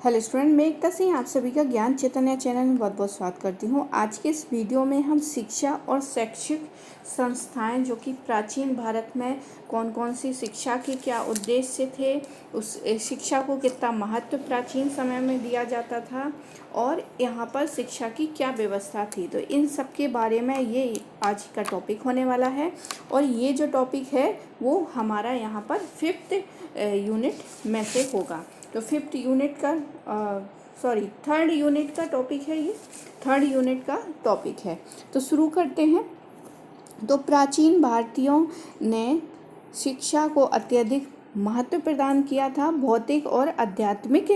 Hello student, मैं एकता सिंह आप सभी का ज्ञान चैतन्य चैनल में बहुत बहुत स्वागत करती हूँ। आज के इस वीडियो में हम शिक्षा और शैक्षिक संस्थाएं जो कि प्राचीन भारत में कौन कौन सी शिक्षा के क्या उद्देश्य थे, उस शिक्षा को कितना महत्व प्राचीन समय में दिया जाता था और यहाँ पर शिक्षा की क्या व्यवस्था थी, तो इन सब के बारे में ये आज का टॉपिक होने वाला है। और ये जो टॉपिक है वो हमारा यहाँ पर 5th यूनिट में से होगा। तो 5th यूनिट का थर्ड यूनिट का टॉपिक है, ये थर्ड यूनिट का टॉपिक है। तो शुरू करते हैं। तो प्राचीन भारतीयों ने शिक्षा को अत्यधिक महत्व प्रदान किया था। भौतिक और आध्यात्मिक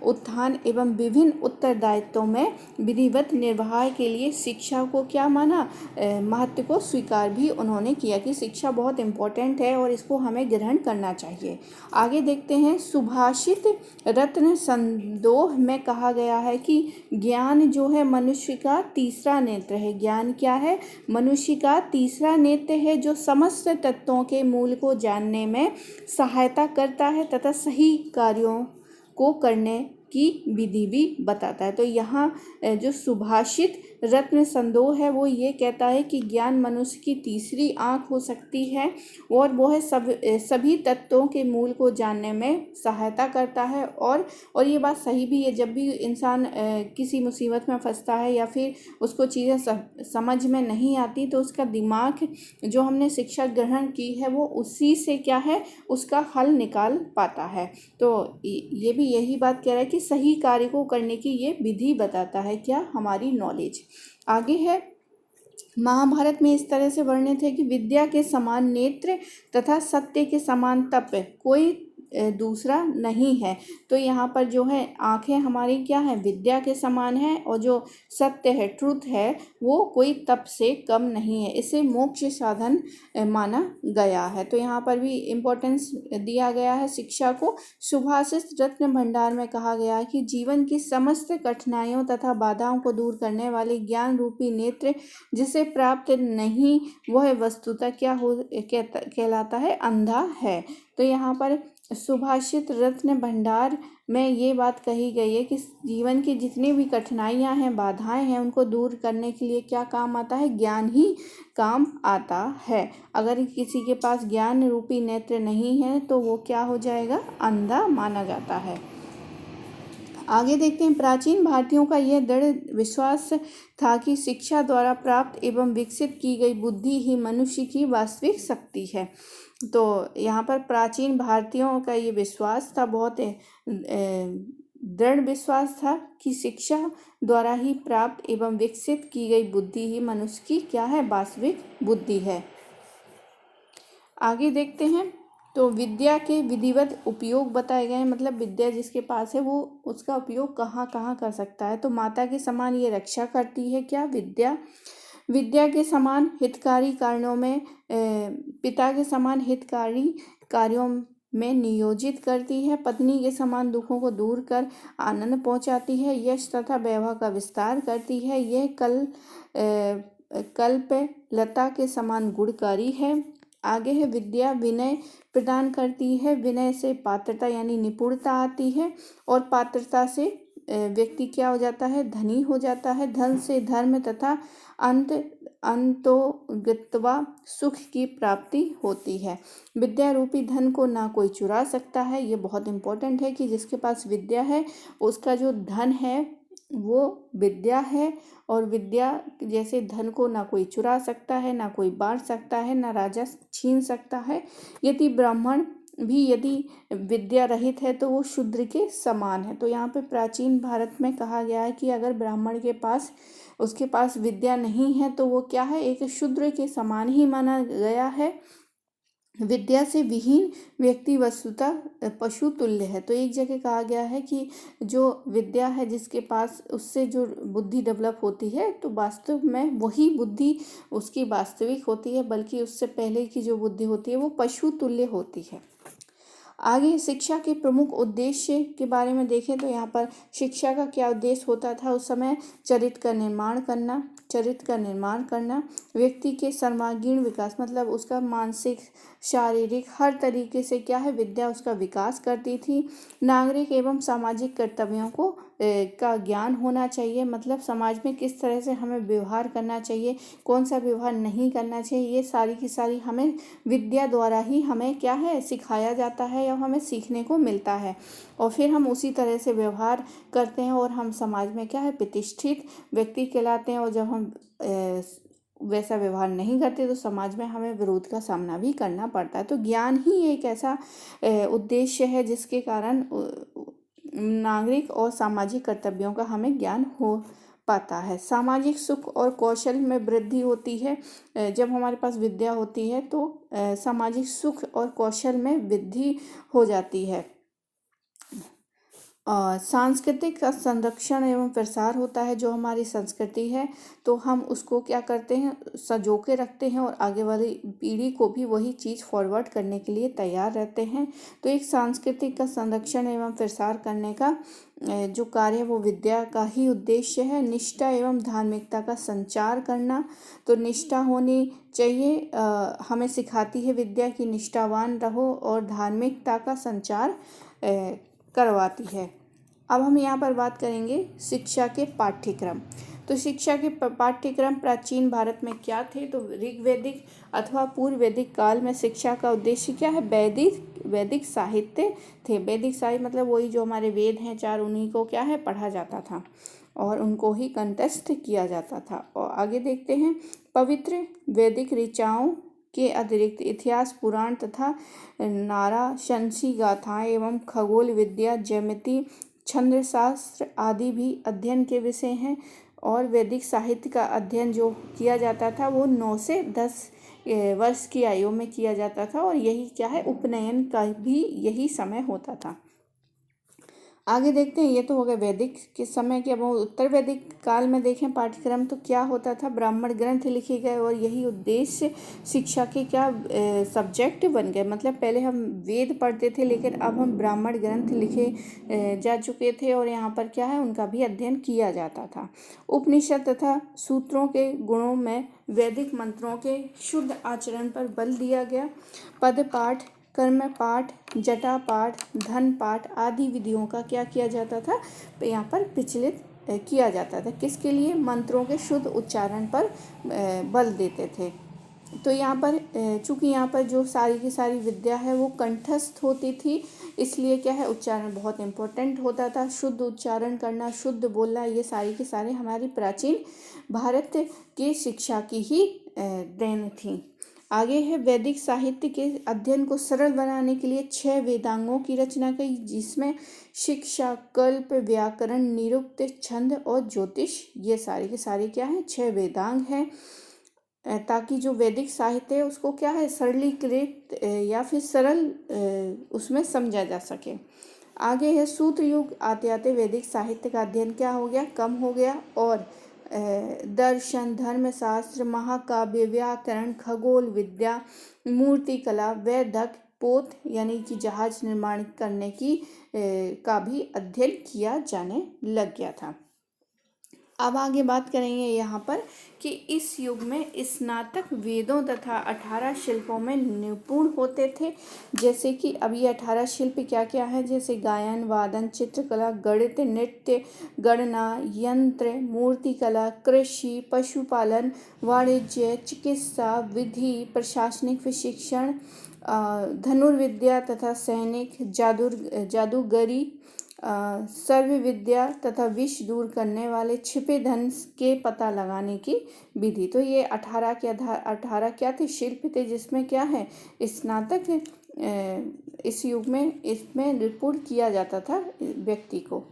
उत्थान एवं विभिन्न उत्तरदायित्वों में विधिवत निर्वाह के लिए शिक्षा को क्या माना, महत्व को स्वीकार भी उन्होंने किया कि शिक्षा बहुत इम्पोर्टेंट है और इसको हमें ग्रहण करना चाहिए। आगे देखते हैं। सुभाषित रत्न संदोह में कहा गया है कि ज्ञान जो है मनुष्य का तीसरा नेत्र है। ज्ञान क्या है? मनुष्य का तीसरा नेत्र है जो समस्त तत्वों के मूल को जानने में सहायता करता है तथा सही कार्यों को करने की विधि भी बताता है। तो यहाँ जो सुभाषित रत्न संदोह है वो ये कहता है कि ज्ञान मनुष्य की तीसरी आँख हो सकती है और वो है सभी तत्वों के मूल को जानने में सहायता करता है। और ये बात सही भी है। जब भी इंसान किसी मुसीबत में फंसता है या फिर उसको चीज़ें समझ में नहीं आती तो उसका दिमाग जो हमने शिक्षा ग्रहण की है वो उसी से क्या है, उसका हल निकाल पाता है। तो ये भी यही बात कह रहा है कि सही कार्य को करने की ये विधि बताता है, क्या? हमारी नॉलेज। आगे है। महाभारत में इस तरह से वर्णित है कि विद्या के समान नेत्र तथा सत्य के समान तप कोई दूसरा नहीं है। तो यहाँ पर जो है आंखें हमारी क्या है, विद्या के समान है, और जो सत्य है, ट्रुथ है, वो कोई तप से कम नहीं है। इसे मोक्ष साधन माना गया है। तो यहाँ पर भी इम्पोर्टेंस दिया गया है शिक्षा को। सुभाषित रत्न भंडार में कहा गया है कि जीवन की समस्त कठिनाइयों तथा बाधाओं को दूर करने वाले ज्ञान रूपी नेत्र जिसे प्राप्त नहीं वह वस्तुतः क्या हो कहलाता है, अंधा है। तो यहाँ पर सुभाषित रत्न भंडार में ये बात कही गई है कि जीवन की जितनी भी कठिनाइयाँ हैं, बाधाएं हैं, उनको दूर करने के लिए क्या काम आता है? ज्ञान ही काम आता है। अगर किसी के पास ज्ञान रूपी नेत्र नहीं है तो वो क्या हो जाएगा? अंधा माना जाता है। आगे देखते हैं। प्राचीन भारतीयों का यह दृढ़ विश्वास था कि शिक्षा द्वारा प्राप्त एवं विकसित की गई बुद्धि ही मनुष्य की वास्तविक शक्ति है। तो यहाँ पर प्राचीन भारतीयों का ये विश्वास था, बहुत दृढ़ विश्वास था कि शिक्षा द्वारा ही प्राप्त एवं विकसित की गई बुद्धि ही मनुष्य की क्या है, वास्तविक बुद्धि है। आगे देखते हैं। तो विद्या के विधिवत उपयोग बताए गए हैं, मतलब विद्या जिसके पास है वो उसका उपयोग कहाँ कहाँ कर सकता है। तो माता के समान ये रक्षा करती है, क्या? विद्या के समान हितकारी कार्यों में पिता के समान हितकारी कार्यों में नियोजित करती है। पत्नी के समान दुखों को दूर कर आनंद पहुंचाती है। यश तथा वैभव का विस्तार करती है। यह कल्प लता के समान गुणकारी है। आगे है। विद्या विनय प्रदान करती है। विनय से पात्रता यानी निपुणता आती है और पात्रता से व्यक्ति क्या हो जाता है? धनी हो जाता है। धन से धर्म तथा अंतोगत्वा सुख की प्राप्ति होती है। विद्या रूपी धन को ना कोई चुरा सकता है। ये बहुत इम्पोर्टेंट है कि जिसके पास विद्या है उसका जो धन है वो विद्या है, और विद्या जैसे धन को ना कोई चुरा सकता है, ना कोई बांट सकता है, ना राजा छीन सकता है। यदि ब्राह्मण भी यदि विद्या रहित है तो वो शूद्र के समान है। तो यहाँ पे प्राचीन भारत में कहा गया है कि अगर ब्राह्मण के पास उसके पास विद्या नहीं है तो वो क्या है, एक शूद्र के समान ही माना गया है। विद्या से विहीन व्यक्ति वस्तुतः पशु तुल्य है। तो एक जगह कहा गया है कि जो विद्या है जिसके पास, उससे जो बुद्धि डेवलप होती है तो वास्तव में वही बुद्धि उसकी वास्तविक होती है, बल्कि उससे पहले की जो बुद्धि होती है वो पशु तुल्य होती है। आगे शिक्षा के प्रमुख उद्देश्य के बारे में देखें तो यहाँ पर शिक्षा का क्या उद्देश्य होता था उस समय? चरित्र का निर्माण करना, चरित्र का निर्माण करना, व्यक्ति के सर्वांगीण विकास मतलब उसका मानसिक, शारीरिक हर तरीके से क्या है विद्या उसका विकास करती थी। नागरिक एवं सामाजिक कर्तव्यों को का ज्ञान होना चाहिए, मतलब समाज में किस तरह से हमें व्यवहार करना चाहिए, कौन सा व्यवहार नहीं करना चाहिए, ये सारी की सारी हमें विद्या द्वारा ही हमें क्या है सिखाया जाता है या हमें सीखने को मिलता है। और फिर हम उसी तरह से व्यवहार करते हैं और हम समाज में क्या है प्रतिष्ठित व्यक्ति कहलाते हैं। और जब हम वैसा व्यवहार नहीं करते तो समाज में हमें विरोध का सामना भी करना पड़ता है। तो ज्ञान ही एक ऐसा उद्देश्य है जिसके कारण नागरिक और सामाजिक कर्तव्यों का हमें ज्ञान हो पाता है। सामाजिक सुख और कौशल में वृद्धि होती है। जब हमारे पास विद्या होती है तो सामाजिक सुख और कौशल में वृद्धि हो जाती है। सांस्कृतिक का संरक्षण एवं प्रसार होता है। जो हमारी संस्कृति है तो हम उसको क्या करते हैं सजो के रखते हैं और आगे वाली पीढ़ी को भी वही चीज़ फॉरवर्ड करने के लिए तैयार रहते हैं। तो एक सांस्कृतिक का संरक्षण एवं प्रसार करने का जो कार्य है वो विद्या का ही उद्देश्य है। निष्ठा एवं धार्मिकता का संचार करना, तो निष्ठा होनी चाहिए, हमें सिखाती है विद्या की निष्ठावान रहो और धार्मिकता का संचार करवाती है। अब हम यहाँ पर बात करेंगे शिक्षा के पाठ्यक्रम। तो शिक्षा के पाठ्यक्रम प्राचीन भारत में क्या थे, तो ऋग्वैदिक अथवा पूर्व वैदिक काल में शिक्षा का उद्देश्य क्या है वैदिक साहित्य थे। वैदिक साहित्य मतलब वही जो हमारे वेद हैं चार, उन्हीं को क्या है पढ़ा जाता था और उनको ही कंठस्थ किया जाता था। और आगे देखते हैं पवित्र वैदिक ऋचाओं के अतिरिक्त इतिहास, पुराण तथा नारा शंसी गाथाएं एवं खगोल विद्या, ज्यामिति, छंद शास्त्र आदि भी अध्ययन के विषय हैं। और वैदिक साहित्य का अध्ययन जो किया जाता था वो 9 से 10 वर्ष की आयु में किया जाता था और यही क्या है उपनयन का भी यही समय होता था। आगे देखते हैं, ये तो हो गए वैदिक के समय के। अब उत्तर वैदिक काल में देखें पाठ्यक्रम तो क्या होता था, ब्राह्मण ग्रंथ लिखे गए और यही उद्देश्य शिक्षा के क्या सब्जेक्ट बन गए। मतलब पहले हम वेद पढ़ते थे लेकिन अब हम ब्राह्मण ग्रंथ लिखे जा चुके थे और यहाँ पर क्या है उनका भी अध्ययन किया जाता था। उपनिषद तथा सूत्रों के गुणों में वैदिक मंत्रों के शुद्ध आचरण पर बल दिया गया। पद पाठ, कर्म पाठ, जटा पाठ, धन पाठ आदि विधियों का क्या किया जाता था यहाँ पर प्रचलित किया जाता था। किसके लिए, मंत्रों के शुद्ध उच्चारण पर बल देते थे। तो यहाँ पर चूँकि यहाँ पर जो सारी की सारी विद्या है वो कंठस्थ होती थी, इसलिए क्या है उच्चारण बहुत इम्पोर्टेंट होता था। शुद्ध उच्चारण करना, शुद्ध बोलना, ये सारी के सारे हमारी प्राचीन भारत के शिक्षा की ही देन थी। आगे है वैदिक साहित्य के अध्ययन को सरल बनाने के लिए 6 वेदांगों की रचना की, जिसमें शिक्षा, कल्प, व्याकरण, निरुक्त, छंद और ज्योतिष, ये सारी के सारे क्या है 6 वेदांग हैं, ताकि जो वैदिक साहित्य है उसको क्या है सरलीकृत या फिर सरल उसमें समझा जा सके। आगे है सूत्र युग आते आते वैदिक साहित्य का अध्ययन क्या हो गया, कम हो गया और दर्शन, धर्मशास्त्र, महाकाव्य, व्याकरण, खगोल विद्या, मूर्ति कला, वैदक, पोत यानी कि जहाज निर्माण करने की का भी अध्ययन किया जाने लग गया था। अब आगे बात करेंगे यहाँ पर कि इस युग में स्नातक वेदों तथा 18 शिल्पों में निपुण होते थे। जैसे कि अब ये 18 शिल्प क्या क्या है, जैसे गायन, वादन, चित्रकला, गणित, नृत्य, गणना, यंत्र, मूर्तिकला, कृषि, पशुपालन, वाणिज्य, चिकित्सा, विधि, प्रशासनिक प्रशिक्षण, धनुर्विद्या तथा सैनिक, जादूगरी, सर्व विद्या तथा विष दूर करने वाले, छिपे धन के पता लगाने की विधि। तो ये 18 के 18 क्या थे शिल्प थे, जिसमें क्या है स्नातक इस युग में इसमें निपुण किया जाता था व्यक्ति को।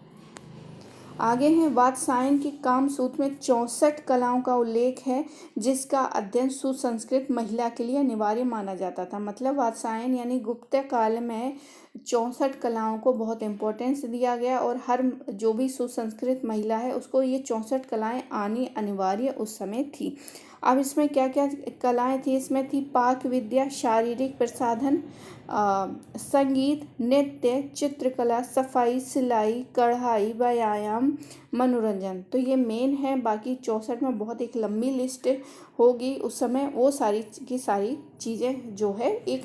आगे है वात्सायन के कामसूत्र में 64 कलाओं का उल्लेख है, जिसका अध्ययन सुसंस्कृत महिला के लिए अनिवार्य माना जाता था। मतलब वात्सायन यानी गुप्त काल में 64 कलाओं को बहुत इम्पोर्टेंस दिया गया और हर जो भी सुसंस्कृत महिला है उसको ये 64 कलाएं आनी अनिवार्य उस समय थी। अब इसमें क्या क्या कलाएं थी, इसमें थी पाक विद्या, शारीरिक प्रसाधन, संगीत, नृत्य, चित्रकला, सफाई, सिलाई, कढ़ाई, व्यायाम, मनोरंजन। तो ये मेन है, बाकी 64 में बहुत एक लंबी लिस्ट होगी उस समय। वो सारी की सारी चीज़ें जो है एक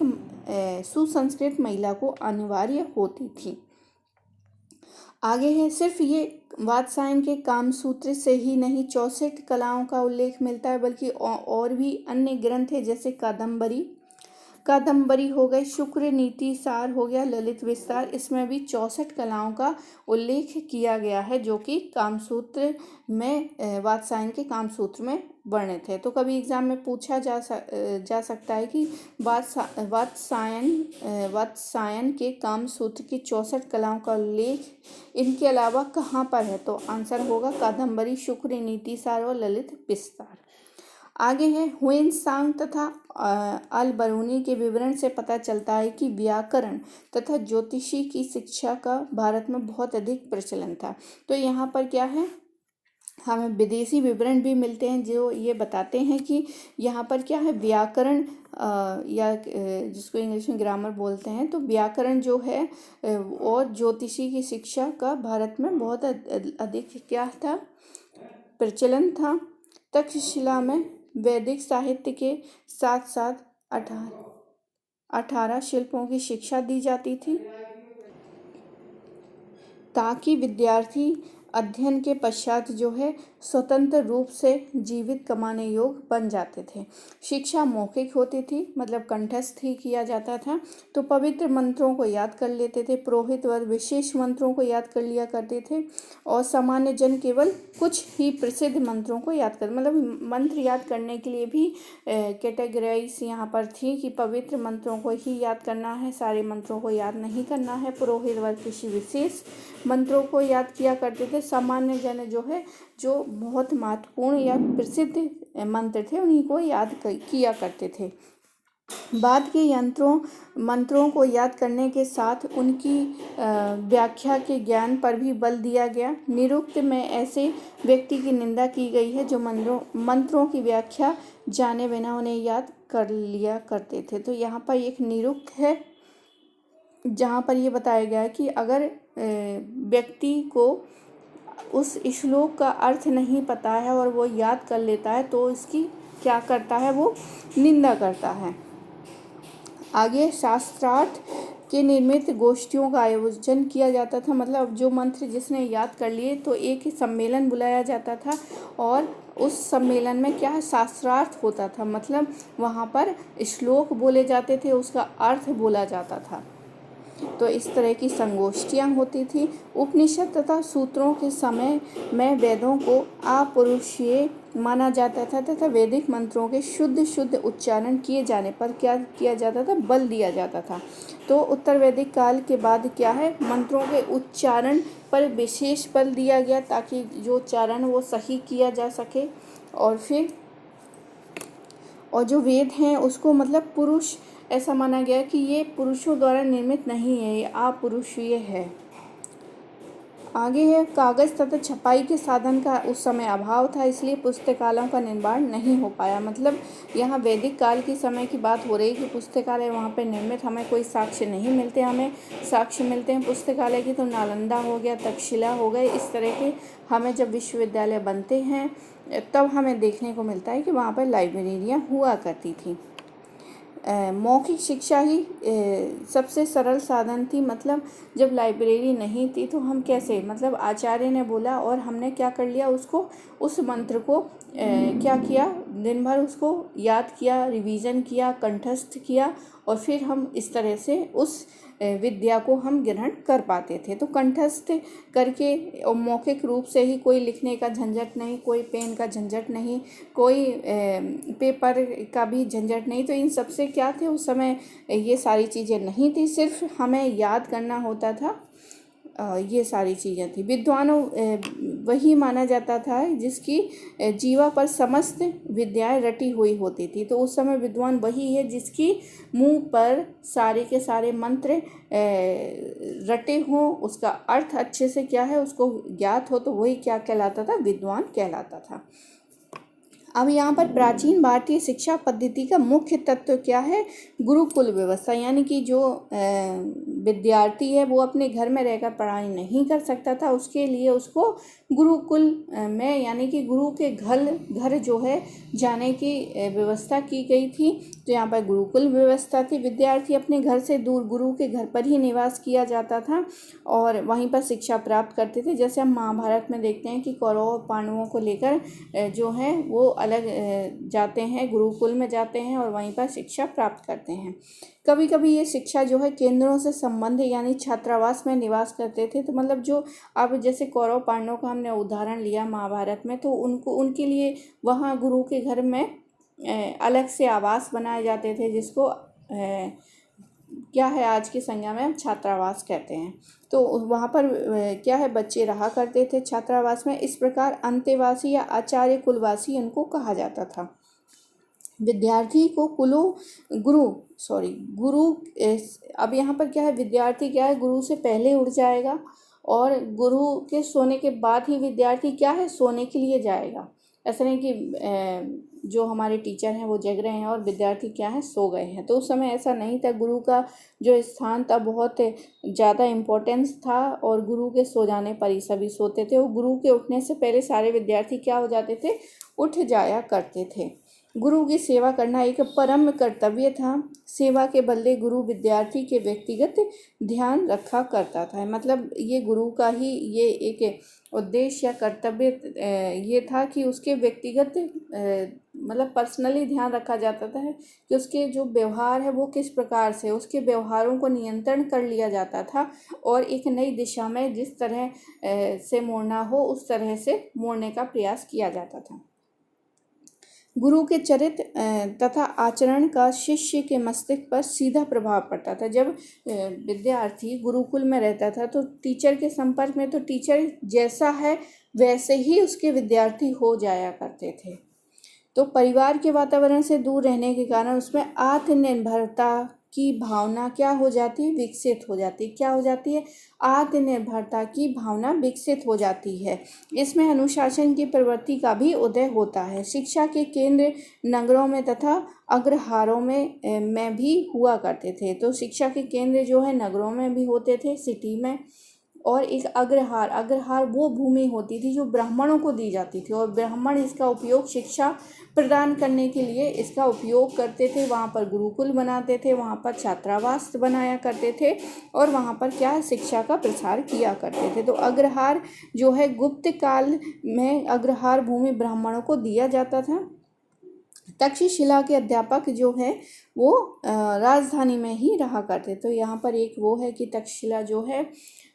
सुसंस्कृत महिला को अनिवार्य होती थी। आगे है, सिर्फ ये वात्स्यायन के कामसूत्र से ही नहीं 64 कलाओं का उल्लेख मिलता है, बल्कि और भी अन्य ग्रंथ है, जैसे कादम्बरी हो गए, शुक्र नीति सार हो गया, ललित विस्तार। इसमें भी 64 कलाओं का उल्लेख किया गया है जो कि कामसूत्र में वात्स्यायन के कामसूत्र में वर्णित है। तो कभी एग्जाम में पूछा जा सकता है कि वात्स्यायन के कामसूत्र की 64 कलाओं का उल्लेख इनके अलावा कहाँ पर है, तो आंसर होगा कादम्बरी, शुक्र नीति सार और ललित विस्तार। आगे है, हुएनसांग तथा अल-बरूनी के विवरण से पता चलता है कि व्याकरण तथा ज्योतिषी की शिक्षा का भारत में बहुत अधिक प्रचलन था। तो यहाँ पर क्या है, हमें विदेशी विवरण भी मिलते हैं जो ये बताते हैं कि यहाँ पर क्या है, व्याकरण या जिसको इंग्लिश में ग्रामर बोलते हैं, तो व्याकरण जो है और ज्योतिषी की शिक्षा का भारत में बहुत अधिक क्या था, प्रचलन था। तक्षशिला में वैदिक साहित्य के साथ साथ 18 शिल्पों की शिक्षा दी जाती थी ताकि विद्यार्थी अध्ययन के पश्चात जो है स्वतंत्र रूप से जीवित कमाने योग्य बन जाते थे। शिक्षा मौखिक होती थी, मतलब कंठस्थ ही किया जाता था। तो पवित्र मंत्रों को याद कर लेते थे, पुरोहित वर्ग विशेष मंत्रों को याद कर लिया करते थे और सामान्य जन केवल कुछ ही प्रसिद्ध मंत्रों को याद कर, मतलब मंत्र याद करने के लिए भी कैटेगराइज यहाँ पर थी कि पवित्र मंत्रों को ही याद करना है, सारे मंत्रों को याद नहीं करना है। पुरोहित वर्ग किसी विशेष मंत्रों को याद किया करते थे। सामान्य जन जो है, जो बहुत महत्वपूर्ण या प्रसिद्ध मंत्र थे उन्हीं को याद किया करते थे। बाद के मंत्रों को याद करने के साथ उनकी व्याख्या के ज्ञान पर भी बल दिया गया। निरुक्त में ऐसे व्यक्ति की निंदा की गई है जो मंत्रों की व्याख्या जाने बिना उन्हें याद कर लिया करते थे। तो यहाँ पर एक निरुक्त है जहाँ पर ये बताया गया है कि अगर व्यक्ति को उस श्लोक का अर्थ नहीं पता है और वो याद कर लेता है तो इसकी क्या करता है, वो निंदा करता है। आगे, शास्त्रार्थ के निर्मित गोष्ठियों का आयोजन किया जाता था, मतलब जो मंत्र जिसने याद कर लिए तो एक सम्मेलन बुलाया जाता था और उस सम्मेलन में क्या शास्त्रार्थ होता था, मतलब वहाँ पर श्लोक बोले जाते थे, उसका अर्थ बोला जाता था। तो इस तरह की संगोष्ठियाँ होती थी। उपनिषद तथा सूत्रों के समय में वेदों को अपौरुषीय माना जाता था तथा वैदिक मंत्रों के शुद्ध उच्चारण किए जाने पर क्या किया जाता था, बल दिया जाता था। तो उत्तर वैदिक काल के बाद क्या है, मंत्रों के उच्चारण पर विशेष बल दिया गया ताकि जो उच्चारण वो सही किया जा सके। और जो वेद हैं उसको मतलब पुरुष ऐसा माना गया कि ये पुरुषों द्वारा निर्मित नहीं है, ये अपुरुषीय है। आगे है, कागज़ तथा छपाई के साधन का उस समय अभाव था, इसलिए पुस्तकालयों का निर्माण नहीं हो पाया। मतलब यहाँ वैदिक काल के समय की बात हो रही कि पुस्तकालय वहाँ पे निर्मित हमें कोई साक्ष्य नहीं मिलते। हमें साक्ष्य मिलते हैं पुस्तकालय की तो नालंदा हो गया, तक्षशिला हो गए, इस तरह के हमें जब विश्वविद्यालय बनते हैं तब हमें देखने को मिलता है कि वहाँ पर लाइब्रेरियाँ हुआ करती थी। मौखिक शिक्षा ही सबसे सरल साधन थी, मतलब जब लाइब्रेरी नहीं थी तो हम कैसे, मतलब आचार्य ने बोला और हमने क्या कर लिया, उसको उस मंत्र को क्या किया, दिन भर उसको याद किया, रिवीजन किया, कंठस्थ किया और फिर हम इस तरह से उस विद्या को हम ग्रहण कर पाते थे। तो कंठस्थ करके और मौखिक रूप से ही, कोई लिखने का झंझट नहीं, कोई पेन का झंझट नहीं, कोई पेपर का भी झंझट नहीं। तो इन सबसे क्या थे, उस समय ये सारी चीज़ें नहीं थी, सिर्फ हमें याद करना होता था ये सारी चीज़ें थी। विद्वानों वही माना जाता था जिसकी जीवा पर समस्त विद्याएं रटी हुई होती थी। तो उस समय विद्वान वही है जिसकी मुंह पर सारे के सारे मंत्र रटे हों, उसका अर्थ अच्छे से क्या है उसको ज्ञात हो, तो वही क्या कहलाता था, विद्वान कहलाता था। अब यहाँ पर प्राचीन भारतीय शिक्षा पद्धति का मुख्य तत्व क्या है, गुरुकुल व्यवस्था। यानी कि जो विद्यार्थी है वो अपने घर में रहकर पढ़ाई नहीं कर सकता था, उसके लिए उसको गुरुकुल में यानी कि गुरु के घर जो है जाने की व्यवस्था की गई थी। तो यहाँ पर गुरुकुल व्यवस्था थी। विद्यार्थी अपने घर से दूर गुरु के घर पर ही निवास किया जाता था और वहीं पर शिक्षा प्राप्त करते थे। जैसे हम महाभारत में देखते हैं कि कौरव और पांडवों को लेकर जो है वो अलग जाते हैं, गुरुकुल में जाते हैं और वहीं पर शिक्षा प्राप्त करते हैं। कभी कभी ये शिक्षा जो है केंद्रों से संबंध यानी छात्रावास में निवास करते थे। तो मतलब जो अब जैसे कौरव पांडवों का हमने उदाहरण लिया महाभारत में, तो उनके लिए वहाँ गुरु के घर में अलग से आवास बनाए जाते थे, जिसको क्या है आज की संज्ञा में हम छात्रावास कहते हैं। तो वहाँ पर क्या है बच्चे रहा करते थे छात्रावास में। इस प्रकार अंतेवासी या आचार्य कुलवासी उनको कहा जाता था। विद्यार्थी को गुरु अब यहाँ पर क्या है, विद्यार्थी क्या है गुरु से पहले उठ जाएगा और गुरु के सोने के बाद ही विद्यार्थी क्या है सोने के लिए जाएगा। ऐसा नहीं कि जो हमारे टीचर हैं वो जग रहे हैं और विद्यार्थी क्या है सो गए हैं। तो उस समय ऐसा नहीं था, गुरु का जो स्थान था बहुत ज़्यादा इम्पोर्टेंस था और गुरु के सो जाने पर ही सभी सोते थे। और गुरु के उठने से पहले सारे विद्यार्थी क्या हो जाते थे, उठ जाया करते थे। गुरु की सेवा करना एक परम कर्तव्य था। सेवा के बदले गुरु विद्यार्थी के व्यक्तिगत ध्यान रखा करता था। मतलब ये गुरु का ही ये एक उद्देश्य या कर्तव्य ये था कि उसके व्यक्तिगत मतलब पर्सनली ध्यान रखा जाता था कि उसके जो व्यवहार है वो किस प्रकार से, उसके व्यवहारों को नियंत्रण कर लिया जाता था और एक नई दिशा में जिस तरह से मोड़ना हो उस तरह से मोड़ने का प्रयास किया जाता था। गुरु के चरित्र तथा आचरण का शिष्य के मस्तिष्क पर सीधा प्रभाव पड़ता था। जब विद्यार्थी गुरुकुल में रहता था तो टीचर के संपर्क में, तो टीचर जैसा है वैसे ही उसके विद्यार्थी हो जाया करते थे। तो परिवार के वातावरण से दूर रहने के कारण उसमें आत्मनिर्भरता की भावना क्या हो जाती है, विकसित हो जाती है। क्या हो जाती है, आत्मनिर्भरता की भावना विकसित हो जाती है। इसमें अनुशासन की प्रवृत्ति का भी उदय होता है। शिक्षा के केंद्र नगरों में तथा अग्रहारों में भी हुआ करते थे। तो शिक्षा के केंद्र जो है नगरों में भी होते थे, सिटी में। और एक अग्रहार वो भूमि होती थी जो ब्राह्मणों को दी जाती थी और ब्राह्मण इसका उपयोग शिक्षा प्रदान करने के लिए इसका उपयोग करते थे। वहाँ पर गुरुकुल बनाते थे, वहाँ पर छात्रावास बनाया करते थे और वहाँ पर क्या शिक्षा का प्रसार किया करते थे। तो अग्रहार जो है गुप्त काल में अग्रहार भूमि ब्राह्मणों को दिया जाता था। तक्षशिला के अध्यापक जो है वो राजधानी में ही रहा करते। तो यहाँ पर एक वो है कि तक्षशिला जो है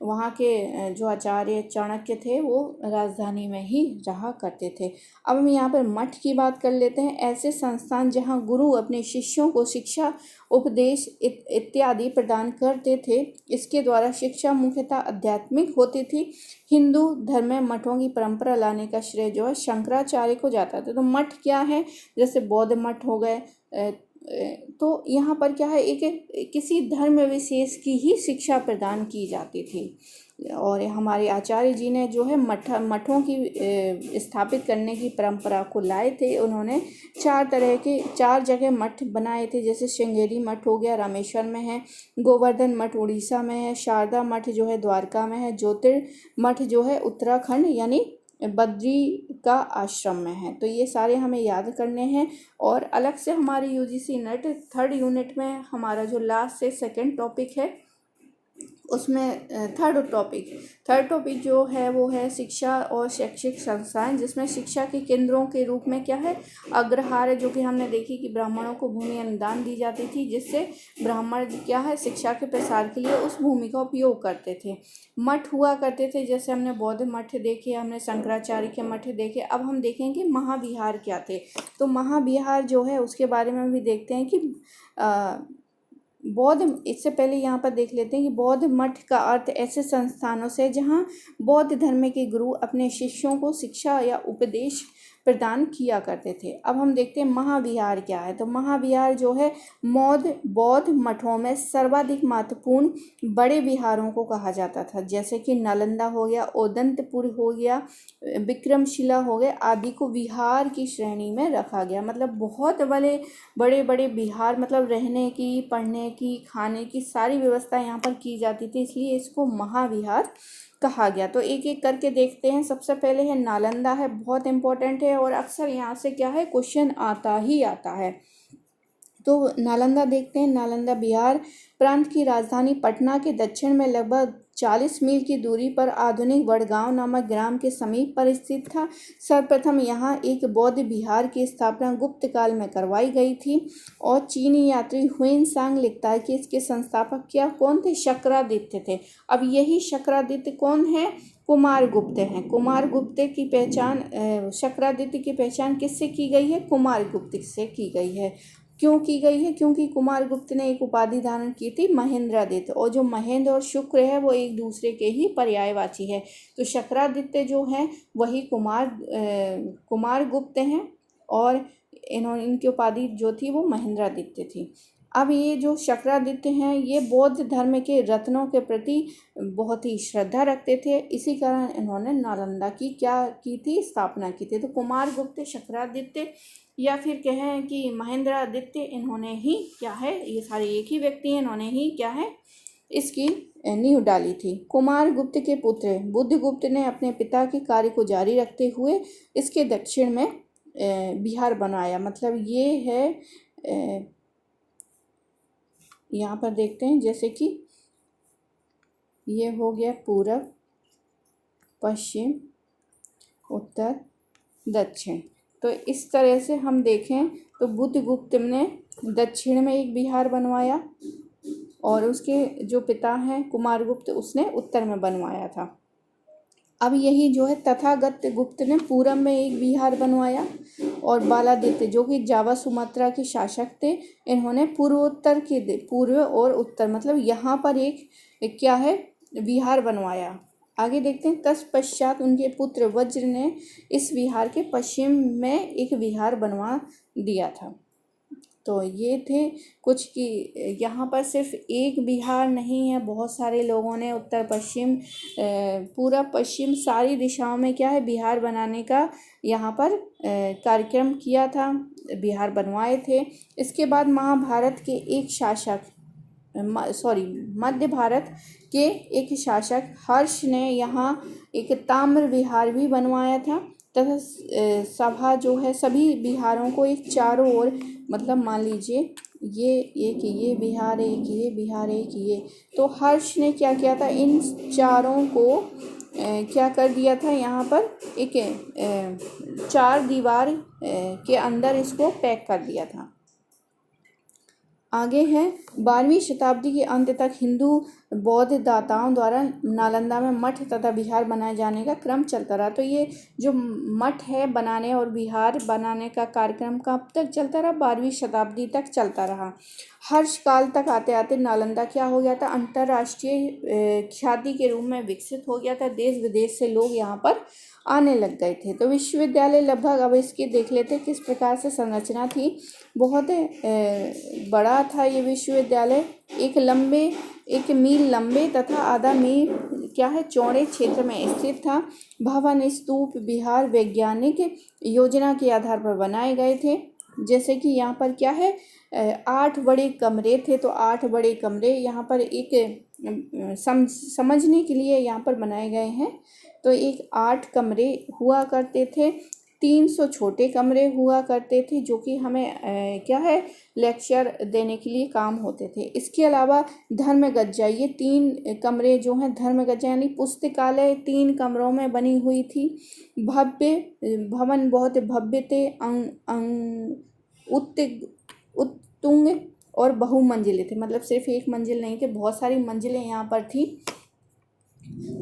वहाँ के जो आचार्य चाणक्य थे वो राजधानी में ही रहा करते थे। अब हम यहाँ पर मठ की बात कर लेते हैं। ऐसे संस्थान जहाँ गुरु अपने शिष्यों को शिक्षा, उपदेश इत्यादि प्रदान करते थे। इसके द्वारा शिक्षा मुख्यतः आध्यात्मिक होती थी। हिंदू धर्म में मठों की परंपरा लाने का श्रेय जो है शंकराचार्य को जाता था। तो मठ क्या है, जैसे बौद्ध मठ हो गए, तो यहाँ पर क्या है एक किसी धर्म विशेष की ही शिक्षा प्रदान की जाती थी। और हमारे आचार्य जी ने जो है मठों की स्थापित करने की परंपरा को लाए थे। उन्होंने 4 जगह मठ बनाए थे। जैसे श्रृंगेरी मठ हो गया, रामेश्वर में है, गोवर्धन मठ उड़ीसा में है, शारदा मठ जो है द्वारका में है, ज्योतिर्मठ जो है उत्तराखंड यानी बद्री का आश्रम में है। तो ये सारे हमें याद करने हैं। और अलग से हमारे यूजीसी नेट 3rd यूनिट में हमारा जो लास्ट से 2nd टॉपिक है उसमें थर्ड टॉपिक जो है वो है शिक्षा और शैक्षिक संस्थान, जिसमें शिक्षा के केंद्रों के रूप में क्या है अग्रहार, जो कि हमने देखी कि ब्राह्मणों को भूमि अनुदान दी जाती थी, जिससे ब्राह्मण क्या है शिक्षा के प्रसार के लिए उस भूमि का उपयोग करते थे। मठ हुआ करते थे, जैसे हमने बौद्ध मठ देखे, हमने शंकराचार्य के मठ देखे। अब हम देखेंगे महाविहार क्या थे। तो महाविहार जो है उसके बारे में भी देखते हैं कि बौद्ध, इससे पहले यहाँ पर देख लेते हैं कि बौद्ध मठ का अर्थ ऐसे संस्थानों से जहाँ बौद्ध धर्म के गुरु अपने शिष्यों को शिक्षा या उपदेश प्रदान किया करते थे। अब हम देखते हैं महाविहार क्या है। तो महाविहार जो है बौद्ध मठों में सर्वाधिक महत्वपूर्ण बड़े विहारों को कहा जाता था, जैसे कि नालंदा हो गया, ओदंतपुर हो गया, विक्रमशिला हो गए आदि को विहार की श्रेणी में रखा गया। मतलब बहुत बड़े बड़े विहार, मतलब रहने की, पढ़ने की, खाने की सारी व्यवस्था यहाँ पर की जाती थी, इसलिए इसको महाविहार कहा गया। तो एक एक करके देखते हैं। सबसे पहले है नालंदा है, बहुत इंपॉर्टेंट है और अक्सर यहाँ से क्या है क्वेश्चन आता ही आता है। तो नालंदा देखते हैं। नालंदा बिहार प्रांत की राजधानी पटना के दक्षिण में लगभग 40 मील की दूरी पर आधुनिक वडगांव नामक ग्राम के समीप पर स्थित था। सर्वप्रथम यहाँ एक बौद्ध विहार की स्थापना गुप्त काल में करवाई गई थी और चीनी यात्री हुएन सांग लिखता है कि इसके संस्थापक क्या कौन थे? शक्रादित्य थे। अब यही शक्रादित्य कौन है? कुमारगुप्त हैं। कुमारगुप्त की पहचान, शक्रादित्य की पहचान किससे की गई है? कुमारगुप्त से की गई है। क्यों की गई है? क्योंकि कुमारगुप्त ने एक उपाधि धारण की थी महेंद्रादित्य, और जो महेंद्र और शुक्र है वो एक दूसरे के ही पर्यायवाची है। तो शक्रादित्य जो है वही कुमारगुप्त हैं और इनकी उपाधि जो थी वो महेंद्रादित्य थी। अब ये जो शक्रादित्य हैं ये बौद्ध धर्म के रत्नों के प्रति बहुत ही श्रद्धा रखते थे, इसी कारण इन्होंने नालंदा की क्या की थी? स्थापना की थी। तो कुमारगुप्त, शक्रादित्य या फिर कहें कि महेंद्रादित्य, इन्होंने ही क्या है, ये सारे एक ही व्यक्ति हैं, इन्होंने ही क्या है इसकी नींव डाली थी। कुमारगुप्त के पुत्र बुद्धगुप्त ने अपने पिता के कार्य को जारी रखते हुए इसके दक्षिण में बिहार बनाया। मतलब ये है, यहाँ पर देखते हैं जैसे कि ये हो गया पूरब, पश्चिम, उत्तर, दक्षिण। तो इस तरह से हम देखें तो बुद्धगुप्त ने दक्षिण में एक बिहार बनवाया और उसके जो पिता हैं कुमारगुप्त उसने उत्तर में बनवाया था। अब यही जो है तथागत गुप्त ने पूरब में एक बिहार बनवाया और बालादित्य जो कि जावा सुमात्रा के शासक थे, इन्होंने पूर्व और उत्तर, मतलब यहाँ पर एक क्या है विहार बनवाया। आगे देखते हैं। तत्पश्चात उनके पुत्र वज्र ने इस विहार के पश्चिम में एक विहार बनवा दिया था। तो ये थे कुछ कि यहाँ पर सिर्फ एक बिहार नहीं है, बहुत सारे लोगों ने उत्तर पश्चिम, पूरब पश्चिम सारी दिशाओं में क्या है बिहार बनाने का यहाँ पर कार्यक्रम किया था, बिहार बनवाए थे। इसके बाद महाभारत के एक शासक मध्य भारत के एक शासक हर्ष ने यहाँ एक ताम्र विहार भी बनवाया था तथा सभा जो है सभी बिहारों को एक चारों ओर, मतलब मान लीजिए ये एक ये बिहार, एक ये बिहार, एक ये, तो हर्ष ने क्या किया था इन चारों को क्या कर दिया था यहाँ पर एक चार दीवार के अंदर इसको पैक कर दिया था। आगे है 12वीं शताब्दी के अंत तक हिंदू बौद्ध दाताओं द्वारा नालंदा में मठ तथा विहार बनाए जाने का क्रम चलता रहा। तो ये जो मठ है बनाने और विहार बनाने का कार्यक्रम कब तक चलता रहा? 12वीं शताब्दी तक चलता रहा। हर्ष काल तक आते आते नालंदा क्या हो गया था? अंतर्राष्ट्रीय ख्याति के रूप में विकसित हो गया था। देश विदेश से लोग यहाँ पर आने लग गए थे। तो विश्वविद्यालय लगभग, अब इसकी देख लेते किस प्रकार से संरचना थी। बहुत बड़ा था ये विश्वविद्यालय, एक मील लंबे तथा आधा मील क्या है चौड़े क्षेत्र में स्थित था। भवन, स्तूप, विहार वैज्ञानिक योजना के आधार पर बनाए गए थे। जैसे कि यहाँ पर क्या है 8 बड़े कमरे थे, तो 8 बड़े कमरे यहाँ पर एक समझने के लिए यहाँ पर बनाए गए हैं। तो एक 8 कमरे हुआ करते थे, 300 छोटे कमरे हुआ करते थे जो कि हमें क्या है लेक्चर देने के लिए काम होते थे। इसके अलावा धर्मगज्जा, ये 3 कमरे जो हैं धर्मगज्जा यानी पुस्तकालय 3 कमरों में बनी हुई थी। भव्य भवन बहुत भव्य थे, उत्तुंग और बहुमंजिले थे, मतलब सिर्फ एक मंजिल नहीं थे, बहुत सारी मंजिलें यहाँ पर थी।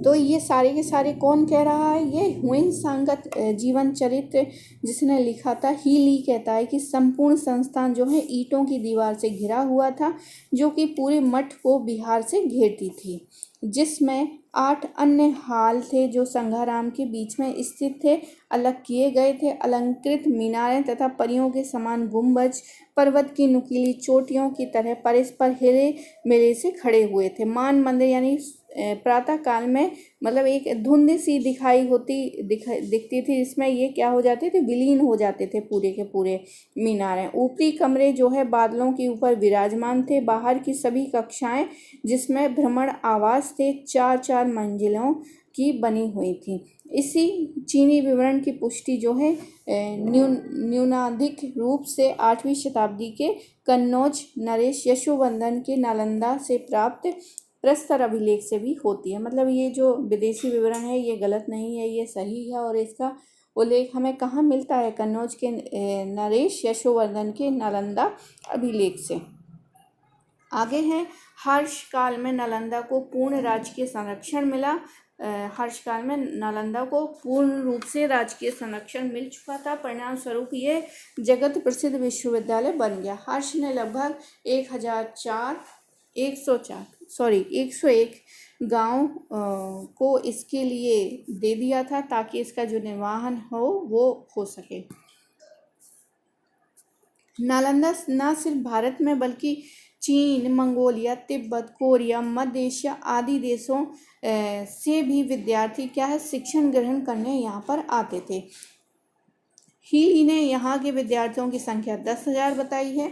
तो ये सारे के सारे कौन कह रहा है? ये ह्वेन सांग का जीवन चरित्र जिसने लिखा था। ही ली कहता है कि संपूर्ण संस्थान जो है ईंटों की दीवार से घिरा हुआ था, जो कि पूरे मठ को बिहार से घेरती थी, जिसमें 8 अन्य हाल थे जो संघाराम के बीच में स्थित थे, अलग किए गए थे। अलंकृत मीनारें तथा परियों के समान गुंबज पर्वत की नुकीली चोटियों की तरह परस्पर हिले मिले से खड़े हुए थे। मान मंदिर यानी प्रातः काल में मतलब एक धुंध सी दिखती थी, जिसमें ये क्या हो जाते थे, विलीन हो जाते थे पूरे के पूरे मीनारें। ऊपरी कमरे जो है बादलों के ऊपर विराजमान थे। बाहर की सभी कक्षाएं जिसमें भ्रमण आवास थे 4-4 मंजिलों की बनी हुई थी। इसी चीनी विवरण की पुष्टि जो है न्यूनाधिक रूप से 8वीं शताब्दी के कन्नौज नरेश यशोवर्धन के नालंदा से प्राप्त प्रस्तर अभिलेख से भी होती है। मतलब ये जो विदेशी विवरण है ये गलत नहीं है, ये सही है। और इसका उल्लेख हमें कहाँ मिलता है? कन्नौज के नरेश यशोवर्धन के नालंदा अभिलेख से। आगे है, हर्ष काल में नालंदा को पूर्ण राजकीय संरक्षण मिला। हर्ष काल में नालंदा को पूर्ण रूप से राजकीय संरक्षण मिल चुका था। परिणाम स्वरूप ये जगत प्रसिद्ध विश्वविद्यालय बन गया। हर्ष ने लगभग 101 गांव को इसके लिए दे दिया था, ताकि इसका जो निर्वहन हो वो हो सके। नालंदा न सिर्फ भारत में बल्कि चीन, मंगोलिया, तिब्बत, कोरिया, मध्य एशिया आदि देशों से भी विद्यार्थी क्या है शिक्षण ग्रहण करने यहाँ पर आते थे। ही ने यहाँ के विद्यार्थियों की संख्या 10,000 बताई है।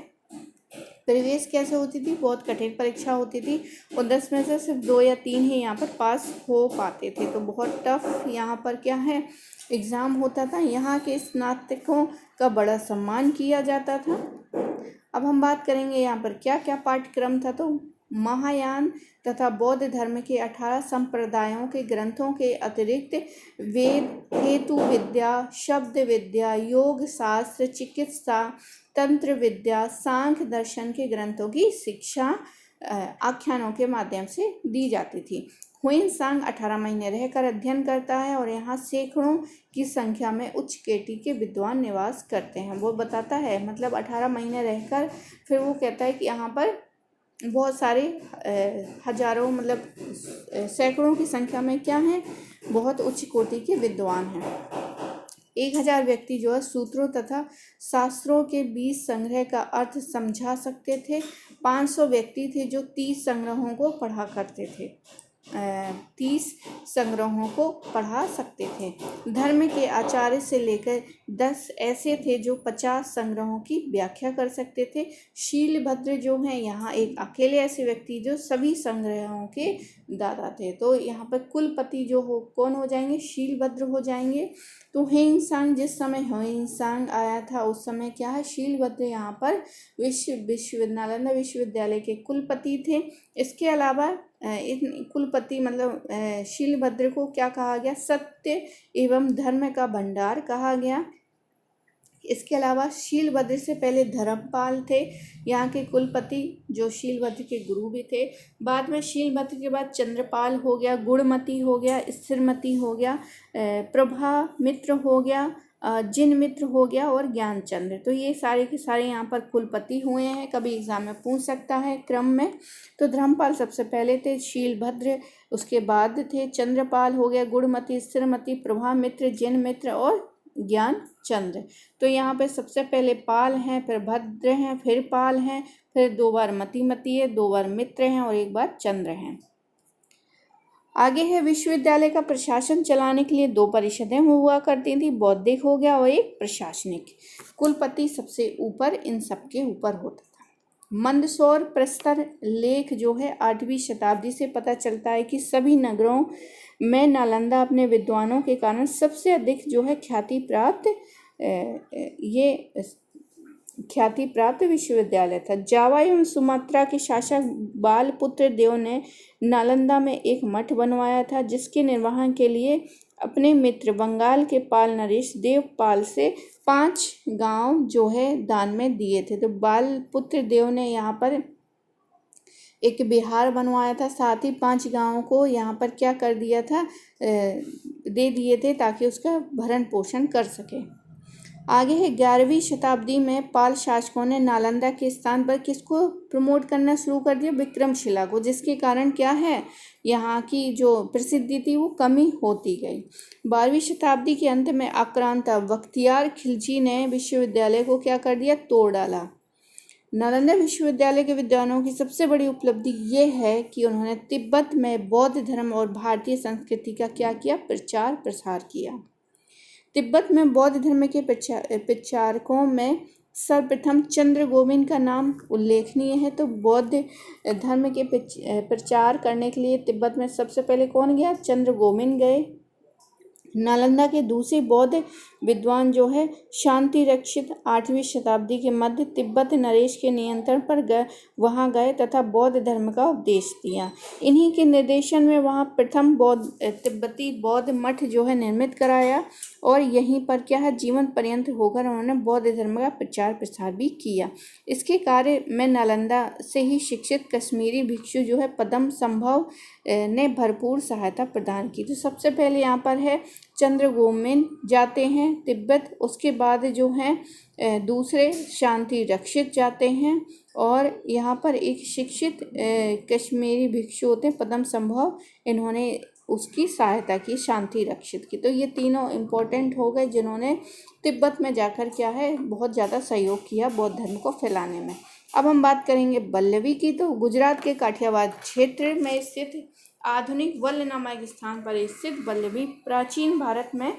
प्रवेश कैसे होती थी? बहुत कठिन परीक्षा होती थी और 10 में से सिर्फ 2 या 3 ही यहाँ पर पास हो पाते थे। तो बहुत टफ यहाँ पर क्या है एग्ज़ाम होता था। यहाँ के स्नातकों का बड़ा सम्मान किया जाता था। अब हम बात करेंगे यहाँ पर क्या क्या पाठ्यक्रम था। तो महायान तथा बौद्ध धर्म के 18 संप्रदायों के ग्रंथों के अतिरिक्त वेद, हेतु विद्या, शब्द विद्या, योग शास्त्र, चिकित्सा, तंत्र विद्या, सांख्य दर्शन के ग्रंथों की शिक्षा आख्यानों के माध्यम से दी जाती थी। ह्वेन सांग 18 महीने रहकर अध्ययन करता है और यहाँ सैकड़ों की संख्या में उच्च कोटि के विद्वान निवास करते हैं। वो बताता है मतलब 18 महीने रहकर फिर वो कहता है कि यहाँ पर बहुत सारे हजारों मतलब सैकड़ों की संख्या में क्या हैं बहुत उच्च कोटि के विद्वान हैं। 1000 व्यक्ति जो है सूत्रों तथा शास्त्रों के 20 संग्रह का अर्थ समझा सकते थे। 500 व्यक्ति थे जो 30 संग्रहों को पढ़ा करते थे, 30 संग्रहों को पढ़ा सकते थे। धर्म के आचार्य से लेकर 10 ऐसे थे जो 50 संग्रहों की व्याख्या कर सकते थे। शीलभद्र जो हैं यहाँ एक अकेले ऐसे व्यक्ति जो सभी संग्रहों के दादा थे। तो यहाँ पर कुलपति जो हो कौन हो जाएंगे? शीलभद्र हो जाएंगे। तो ह्वेन सांग जिस समय ह्वेन सांग आया था उस समय क्या है शीलभद्र यहाँ पर नालंदा विश्वविद्यालय के कुलपति थे। इसके अलावा कुलपति मतलब शीलभद्र को क्या कहा गया? सत्य एवं धर्म का भंडार कहा गया। इसके अलावा शीलभद्र से पहले धर्मपाल थे यहाँ के कुलपति, जो शीलभद्र के गुरु भी थे। बाद में शीलभद्र के बाद चंद्रपाल हो गया, गुणमती हो गया, स्थिरमती हो गया, प्रभा मित्र हो गया, जिन मित्र हो गया और ज्ञानचंद्र। तो ये सारे के सारे यहाँ पर कुलपति हुए हैं, कभी एग्जाम में पूछ सकता है क्रम में। तो धर्मपाल सबसे पहले थे, शीलभद्र उसके बाद थे, चंद्रपाल हो गया, गुणमती, स्थिरमती, प्रभा मित्र, जिन मित्र और ज्ञानचंद्र। तो यहाँ पे सबसे पहले पाल हैं, फिर भद्र हैं, फिर पाल हैं, फिर 2 बार मती है, 2 बार मित्र हैं और 1 बार चंद्र हैं। आगे है विश्वविद्यालय का प्रशासन चलाने के लिए 2 परिषदें हुआ करती थी, बौद्धिक हो गया और एक प्रशासनिक। कुलपति सबसे ऊपर इन सबके ऊपर होता था। मंदसौर प्रस्तर लेख जो है 8वीं शताब्दी से पता चलता है कि सभी नगरों में नालंदा अपने विद्वानों के कारण सबसे अधिक जो है ख्याति प्राप्त विश्वविद्यालय था। जावा एवं सुमात्रा के शासक बालपुत्र देव ने नालंदा में एक मठ बनवाया था, जिसके निर्वहन के लिए अपने मित्र बंगाल के पाल नरेश देवपाल से 5 गांव जो है दान में दिए थे। तो बालपुत्र देव ने यहाँ पर एक बिहार बनवाया था, साथ ही 5 गाँवों को यहाँ पर क्या कर दिया था, दे दिए थे ताकि उसका भरण पोषण कर सके। आगे है 11वीं शताब्दी में पाल शासकों ने नालंदा के स्थान पर किसको प्रमोट करना शुरू कर दिया, विक्रमशिला को, जिसके कारण क्या है, यहाँ की जो प्रसिद्धि थी वो कमी होती गई। 12वीं शताब्दी के अंत में आक्रांता बख्तियार खिलजी ने विश्वविद्यालय को क्या कर दिया, तोड़ डाला। नालंदा विश्वविद्यालय के विद्वानों की सबसे बड़ी उपलब्धि ये है कि उन्होंने तिब्बत में बौद्ध धर्म और भारतीय संस्कृति का क्या किया, प्रचार प्रसार किया। तिब्बत में बौद्ध धर्म के प्रचारकों में सर्वप्रथम चंद्र गोविंद का नाम उल्लेखनीय है। तो बौद्ध धर्म के प्रचार करने के लिए तिब्बत में सबसे पहले कौन गया, चंद्र गोविंद गए। नालंदा के दूसरे बौद्ध विद्वान जो है शांति रक्षित 8वीं शताब्दी के मध्य तिब्बत नरेश के नियंत्रण पर वहां गए तथा बौद्ध धर्म का उपदेश दिया। इन्हीं के निर्देशन में वहां प्रथम तिब्बती बौद्ध मठ जो है निर्मित कराया और यहीं पर क्या है, जीवन पर्यंत होकर उन्होंने बौद्ध धर्म का प्रचार प्रसार भी किया। इसके कार्य में नालंदा से ही शिक्षित कश्मीरी भिक्षु जो है पद्म संभव ने भरपूर सहायता प्रदान की। तो सबसे पहले यहाँ पर है चंद्र गोविंद जाते हैं तिब्बत, उसके बाद जो हैं दूसरे शांति रक्षित जाते हैं और यहाँ पर एक शिक्षित कश्मीरी भिक्षु होते हैं पद्म संभव, इन्होंने उसकी सहायता की, शांति रक्षित की। तो ये तीनों इम्पोर्टेंट हो गए जिन्होंने तिब्बत में जाकर क्या है, बहुत ज़्यादा सहयोग किया बौद्ध धर्म को फैलाने में। अब हम बात करेंगे बल्लभी की। तो गुजरात के काठियावाड़ क्षेत्र में स्थित आधुनिक वल्ल नामक स्थान पर स्थित बल्लभी प्राचीन भारत में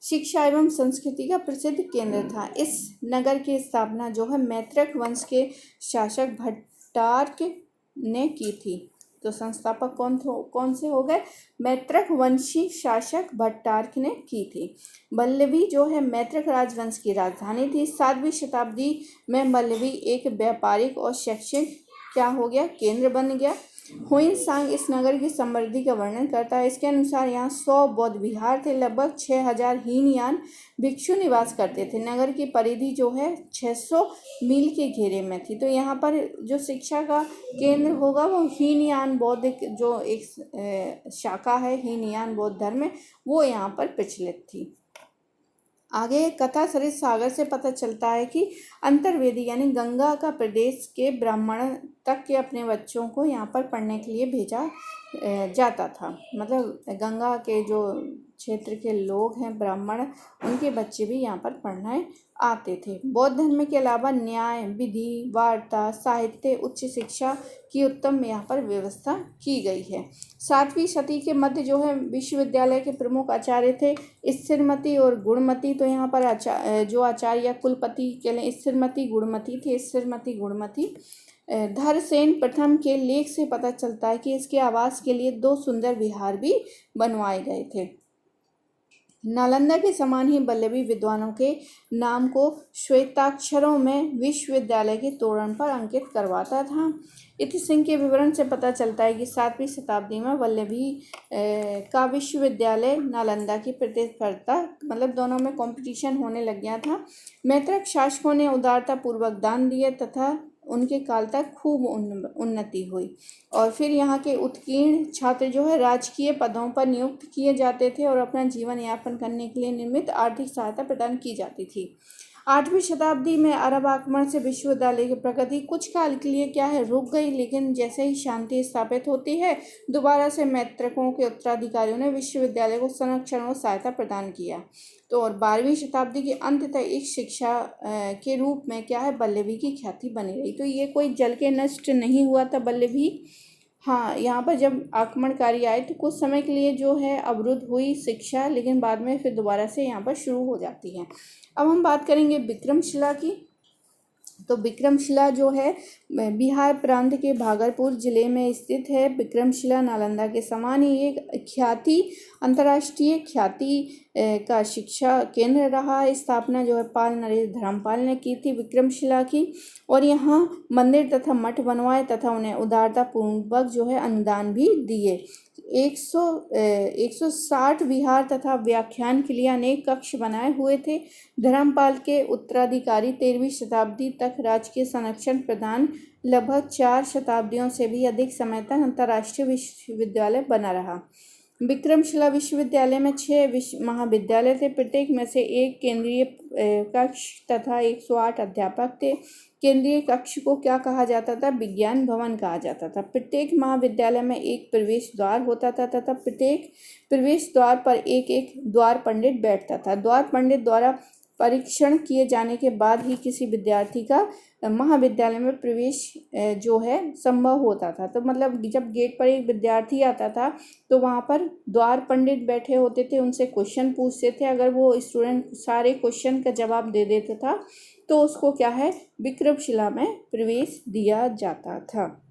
शिक्षा एवं संस्कृति का प्रसिद्ध केंद्र था। इस नगर की स्थापना जो है मैत्रक वंश के शासक भट्टार्क ने की थी। तो संस्थापक कौन से हो गए, मैत्रक वंशी शासक भट्टार्क ने की थी। बल्लभी जो है मैत्रक राजवंश की राजधानी थी। 7वीं शताब्दी में बल्लभी एक व्यापारिक और शैक्षिक क्या हो गया, केंद्र बन गया। हुइन सांग इस नगर की समृद्धि का वर्णन करता है। इसके अनुसार यहाँ 100 बौद्ध विहार थे, लगभग 6000 हीनयान भिक्षु निवास करते थे। नगर की परिधि जो है 600 मील के घेरे में थी। तो यहाँ पर जो शिक्षा का केंद्र होगा वो हीनयान बौद्ध जो एक शाखा है हीनयान बौद्ध धर्म, वो यहाँ पर प्रचलित थी। आगे कथा सरित सागर से पता चलता है कि अंतर्वेदी यानी गंगा का प्रदेश के ब्राह्मण तक के अपने बच्चों को यहाँ पर पढ़ने के लिए भेजा जाता था। मतलब गंगा के जो क्षेत्र के लोग हैं ब्राह्मण, उनके बच्चे भी यहाँ पर पढ़ने आते थे। बौद्ध धर्म के अलावा न्याय, विधि, वार्ता, साहित्य, उच्च शिक्षा की उत्तम यहाँ पर व्यवस्था की गई है। 7वीं शती के मध्य जो है विश्वविद्यालय के प्रमुख आचार्य थे स्थिरमती और गुणमती। तो यहाँ पर जो आचार्य या कुलपति के लिए स्थिरमती गुणमती थे। स्थिरमती गुणमती धरसेन प्रथम के लेख से पता चलता है कि इसके आवास के लिए 2 सुंदर विहार भी बनवाए गए थे। नालंदा के समान ही बल्लभी विद्वानों के नाम को श्वेताक्षरों में विश्वविद्यालय के तोरण पर अंकित करवाता था। इति सिंह के विवरण से पता चलता है कि 7वीं शताब्दी में बल्लभी का विश्वविद्यालय नालंदा की प्रतिस्पर्धा, मतलब दोनों में कंपटीशन होने लग गया था। मैत्रक शासकों ने उदारता पूर्वक दान दिए तथा उनके काल तक खूब उन्नति हुई और फिर यहाँ के उत्कीर्ण छात्र जो है राजकीय पदों पर नियुक्त किए जाते थे और अपना जीवन यापन करने के लिए नियमित आर्थिक सहायता प्रदान की जाती थी। 8वीं शताब्दी में अरब आक्रमण से विश्वविद्यालय की प्रगति कुछ काल के लिए क्या है, रुक गई, लेकिन जैसे ही शांति स्थापित होती है दोबारा से मैत्रकों के उत्तराधिकारियों ने विश्वविद्यालय को संरक्षण और सहायता प्रदान किया। तो और 12वीं शताब्दी के अंत तक एक शिक्षा के रूप में क्या है, बल्लभी की ख्याति बनी रही। तो ये कोई जल के नष्ट नहीं हुआ था बल्लभी। हाँ, यहाँ पर जब आक्रमणकारी आए तो कुछ समय के लिए जो है अवरुद्ध हुई शिक्षा, लेकिन बाद में फिर दोबारा से यहाँ पर शुरू हो जाती है। अब हम बात करेंगे विक्रमशिला की। तो विक्रमशिला जो है बिहार प्रांत के भागलपुर जिले में स्थित है। विक्रमशिला नालंदा के समान ही एक अंतर्राष्ट्रीय ख्याति का शिक्षा केंद्र रहा। स्थापना जो है पाल नरेश धर्मपाल ने की थी विक्रमशिला की, और यहाँ मंदिर तथा मठ बनवाए तथा उन्हें उदारता पूर्वक जो है अनुदान भी दिए। 160 विहार तथा व्याख्यान के लिए अनेक कक्ष बनाए हुए थे। धर्मपाल के उत्तराधिकारी 13वीं शताब्दी तक राजकीय संरक्षण प्रदान लगभग 4 शताब्दियों से भी अधिक समय तक अंतर्राष्ट्रीय विश्वविद्यालय बना रहा। विक्रमशिला विश्वविद्यालय में 6 महाविद्यालय थे। प्रत्येक में से एक केंद्रीय कक्ष तथा 108 अध्यापक थे। केंद्रीय कक्ष को क्या कहा जाता था? विज्ञान भवन कहा जाता था। प्रत्येक महाविद्यालय में एक प्रवेश द्वार होता था तथा प्रत्येक प्रवेश द्वार पर एक एक द्वार पंडित बैठता था। द्वार पंडित द्वारा परीक्षण किए जाने के बाद ही किसी विद्यार्थी का महाविद्यालय में प्रवेश जो है संभव होता था। तो मतलब जब गेट पर एक विद्यार्थी आता था तो वहाँ पर द्वार पंडित बैठे होते थे, उनसे क्वेश्चन पूछते थे। अगर वो स्टूडेंट सारे क्वेश्चन का जवाब दे देता था तो उसको क्या है, विक्रमशिला में प्रवेश दिया जाता था।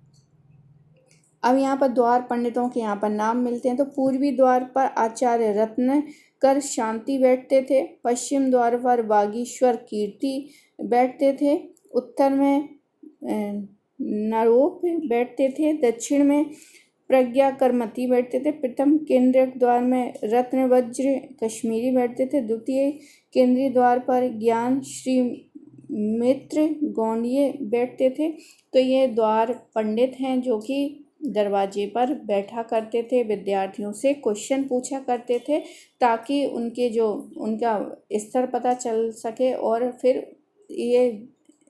अब यहाँ पर द्वार पंडितों के यहाँ पर नाम मिलते हैं। तो पूर्वी द्वार पर आचार्य रत्नकर शांति बैठते थे। पश्चिम द्वार पर वागीश्वर कीर्ति बैठते थे। उत्तर में नरोप बैठते थे। दक्षिण में प्रज्ञा करमती बैठते थे। प्रथम केंद्रीय द्वार में रत्नवज्र कश्मीरी बैठते थे। द्वितीय केंद्रीय द्वार पर ज्ञान श्री मित्र गौंडिये बैठते थे। तो ये द्वार पंडित हैं जो कि दरवाजे पर बैठा करते थे, विद्यार्थियों से क्वेश्चन पूछा करते थे ताकि उनका स्तर पता चल सके, और फिर ये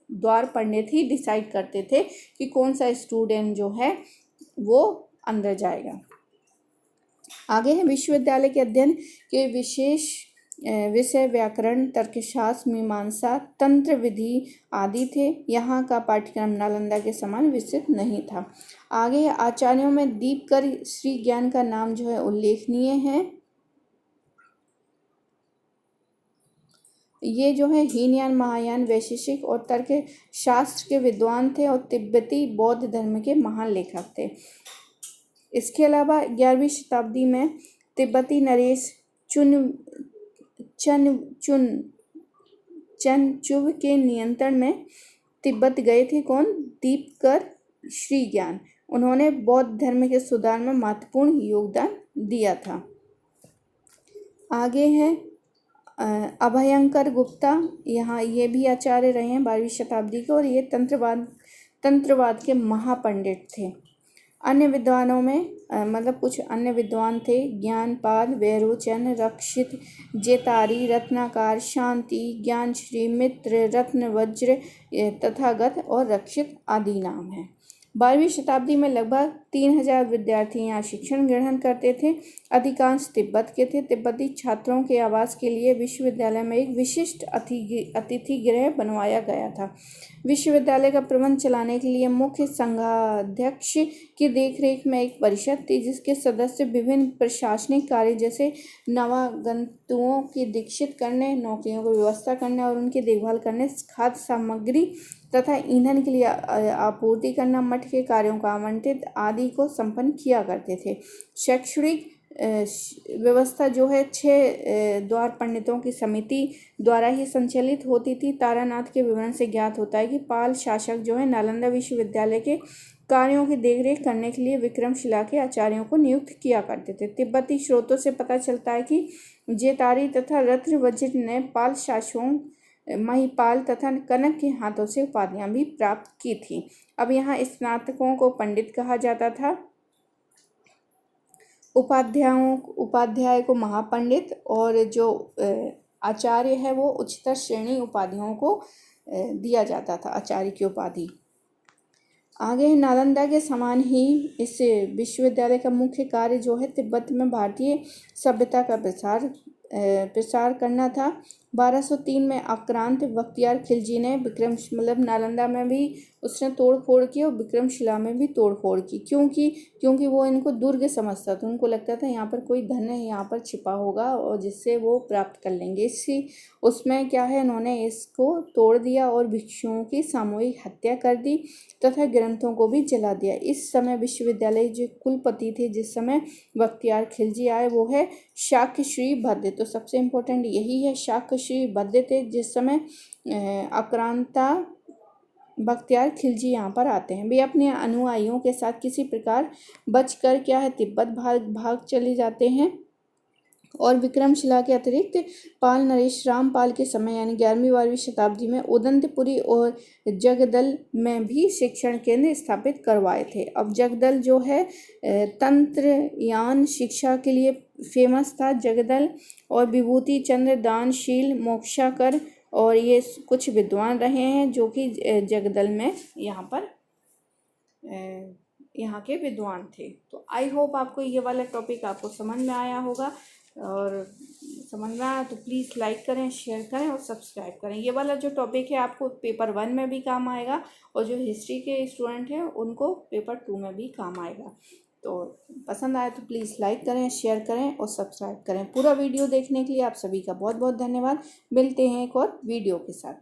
द्वार पंडित ही डिसाइड करते थे कि कौन सा स्टूडेंट जो है वो अंदर जाएगा। आगे है विश्वविद्यालय के अध्ययन के विशेष विषय व्याकरण, तर्कशास्त्र, मीमांसा, तंत्र विधि आदि थे। यहाँ का पाठ्यक्रम नालंदा के समान विस्तृत नहीं था। आगे आचार्यों में दीपकर श्री ज्ञान का नाम जो है उल्लेखनीय है। ये जो है हीनयान, महायान, वैशेषिक और तर्क शास्त्र के विद्वान थे और तिब्बती बौद्ध धर्म के महान लेखक थे। इसके अलावा 11वीं शताब्दी में तिब्बती नरेश चनचुब के नियंत्रण में तिब्बत गए थे। कौन? दीपकर श्री ज्ञान। उन्होंने बौद्ध धर्म के सुधार में महत्वपूर्ण योगदान दिया था। आगे है अभयंकर गुप्ता। यहाँ ये भी आचार्य रहे हैं 12वीं शताब्दी के, और ये तंत्रवाद के महापंडित थे। अन्य विद्वानों में मतलब कुछ अन्य विद्वान थे: ज्ञानपाद, वैरोचन, रक्षित, जेतारी, रत्नाकार, शांति, ज्ञानश्री, मित्र, रत्नवज्र, तथागत और रक्षित आदि नाम हैं। 12वीं शताब्दी में लगभग 3000 विद्यार्थी यहाँ शिक्षण ग्रहण करते थे। अधिकांश तिब्बत के थे। तिब्बती छात्रों के आवास के लिए विश्वविद्यालय में एक विशिष्ट अतिथि गृह बनवाया गया था। विश्वविद्यालय का प्रबंध चलाने के लिए मुख्य संघाध्यक्ष की देखरेख में एक परिषद थी, जिसके सदस्य विभिन्न प्रशासनिक कार्य जैसे नवागंतुकों की दीक्षित करने, नौकरियों की व्यवस्था करने और उनकी देखभाल करने, खाद्य सामग्री तथा ईंधन के लिए आपूर्ति करना, मठ के कार्यों का आवंटित आदि को संपन्न किया करते थे। शैक्षणिक व्यवस्था जो है 6 द्वार पंडितों की समिति द्वारा ही संचालित होती थी। तारानाथ के विवरण से ज्ञात होता है कि पाल शासक जो है नालंदा विश्वविद्यालय के कार्यों की देखरेख करने के लिए विक्रमशिला के आचार्यों को नियुक्त किया करते थे। तिब्बती स्रोतों से पता चलता है कि जेतारी तथा रत्नवज्र ने पाल शासकों महिपाल तथा कनक के हाथों से उपाधियां भी प्राप्त की थी। अब यहाँ स्नातकों को पंडित कहा जाता था, उपाध्याय को महापंडित, और जो आचार्य है वो उच्चतर श्रेणी उपाधियों को दिया जाता था, आचार्य की उपाधि। आगे नालंदा के समान ही इस विश्वविद्यालय का मुख्य कार्य जो है तिब्बत में भारतीय सभ्यता का प्रसार करना था। 1203 में आक्रांत बख्तियार खिलजी ने नालंदा में भी उसने तोड़ फोड़ की और विक्रमशिला में भी तोड़ फोड़ की। क्योंकि वो इनको दुर्ग समझता था। उनको लगता था यहाँ पर कोई धन है, यहाँ पर छिपा होगा और जिससे वो प्राप्त कर लेंगे। उसमें क्या है, उन्होंने इसको तोड़ दिया और भिक्षुओं की सामूहिक हत्या कर दी तथा ग्रंथों को भी जला दिया। इस समय विश्वविद्यालय जो कुलपति थे जिस समय बख्तियार खिलजी आए वो है शाक्यश्री भद्र। तो सबसे इम्पोर्टेंट यही है, शाक्यश्री भद्र थे जिस समय आक्रांता बख्तियार खिलजी यहाँ पर आते हैं। वे अपने अनुयायियों के साथ किसी प्रकार बचकर क्या है तिब्बत भाग चले जाते हैं और विक्रमशिला के अतिरिक्त पाल नरेश रामपाल के समय यानी 11वीं-12वीं शताब्दी में उदंतपुरी और जगदल में भी शिक्षण केंद्र स्थापित करवाए थे। अब जगदल जो है तंत्रयान शिक्षा के लिए फेमस था। जगदल और विभूति चंद्र दानशील मोक्षाकर और ये कुछ विद्वान रहे हैं जो कि जगदल में यहाँ पर यहाँ के विद्वान थे। तो आई होप आपको ये वाला टॉपिक आपको समझ में आया होगा, और समझ में आया तो प्लीज़ लाइक करें, शेयर करें और सब्सक्राइब करें। ये वाला जो टॉपिक है आपको पेपर 1 में भी काम आएगा और जो हिस्ट्री के स्टूडेंट हैं उनको पेपर 2 में भी काम आएगा। तो पसंद आए तो प्लीज़ लाइक करें, शेयर करें और सब्सक्राइब करें। पूरा वीडियो देखने के लिए आप सभी का बहुत बहुत धन्यवाद। मिलते हैं एक और वीडियो के साथ।